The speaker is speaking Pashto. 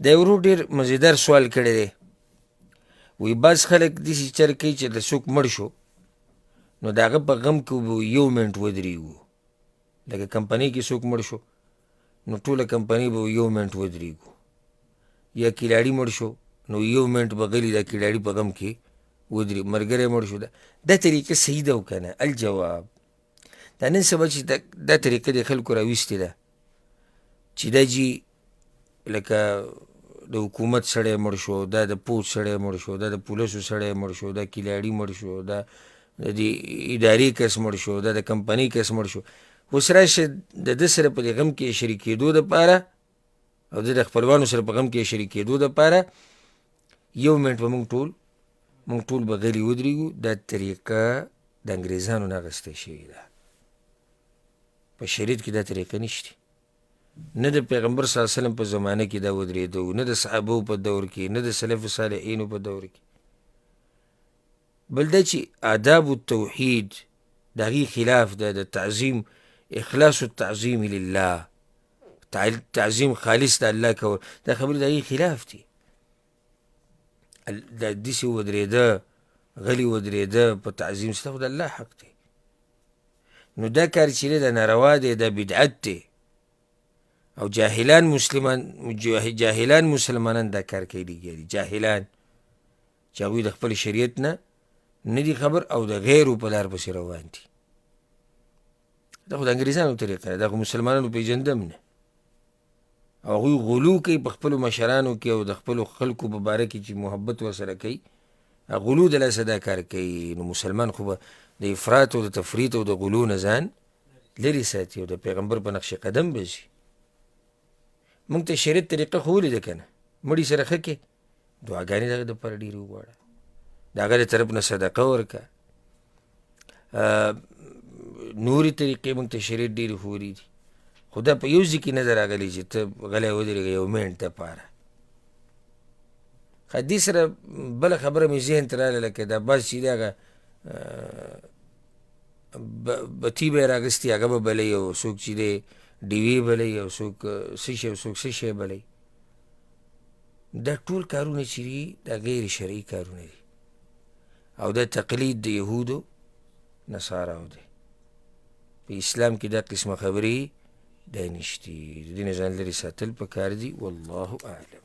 دا یو ورور ډېر مزیدار سوال کړی دی. وایي بعض خلک داسې چل کوي چې د څوک مړ شو نو د هغه په غم کې به یو منټ ودرېږو. لکه کمپنۍ کې څوک مړ شو نو ټوله کمپنۍ به یو منټ ودرېږو، یا کلاړي مړ شو نو یو منټ به غلي دا کلاړي په غم کې ودرېږو. ملګری مړ شو دا طریقه صحیح ده او که نه؟ الجواب دا نن سبا چې دا طریقه د خلکو راویستې ده چې دا جي لکه د حکومت سړی مړ شو، دا د پوځ سړی مړ شو، دا د پولیسو سړی مړ شو، دا کلاړي مړ شو، دا د ادارې کس مړ شو، دا د کمپنۍ کس مړ شو. اوس راشه د ده سره په دې غم کې شریکېدو دپاره او د خپلوانو سره په غم کې شریکېدو دپاره یو منټ به موږ ټول به غلي ودرېږو. دا طریقه د انګریزانو نه اخیستې شوې ده. په شریعت کې دا طریقه نشته. نه د پیغمبر صلی الله علیه وسلم په زمانه کې دا ودرېدو، نه د صحابو په دور کې، نه د سلف صالحینو په دور کې. بل دا چې آداب التوحید د هغې خلاف ده. د تعظیم اخلاص التعظیم لله، تعظیم خالص د الله کول، دا خبرې د هغې خلاف دي. دا داسې ودرېده غلي ودرېده په تعظیم ستا خو د الله حق دی. نو دا کار چې دی دا ناروا دی، دا بدعت دی. او جاهلان مسلمانان دا کار کوي لګیا دي. جاهلان چې هغوی د خپل شریعت نه دي خبر او د غیرو په لار پسې روان دي. دا خو د انګریزانو طریقه ده، دا خو مسلمانانو پېژندم نه. او هغوی غلو کوي په خپلو مشرانو کې او د خپلو خلکو په باره کې چې محبت ورسره کوي، غلو د لاسه دا کار کوي. نو مسلمان خو به د افراط او د تفریط او د غلو نه ځان لرې ساتي او د پیغمبر په نقش قدم به ځي. موږ ته شریعت طریقه خو ولیده که نه؟ مړي سره ښه کې دعاګانې د هغه دپاره ډېرې وغواړه، د هغه د طرف نه صدقه ورکړه. نورې طریقې موږ ته شریعت ډېرې ښودلي دي. خو دا په یو ځای کې نه ده راغلي چې ته غلی ودرېږه یو منټ دپاره. دې سره بله خبره مې ذهن ته راغله، لکه دا بعض چې دی هغه بتي به یې راغستې هغه به بلوي، او څوک چې دی ډیوې بلوي، او څوک څه شی او څوک څه شی بلوي. دا ټول کارونه چې دي دا غیر شرعي کارونه دي او دا تقلید د یهودو نصاراو دی. په اسلام کې دا قسمه خبرې دا نشتي. د دې نه ځان لرې ساتل پکار دي. والله اعلم.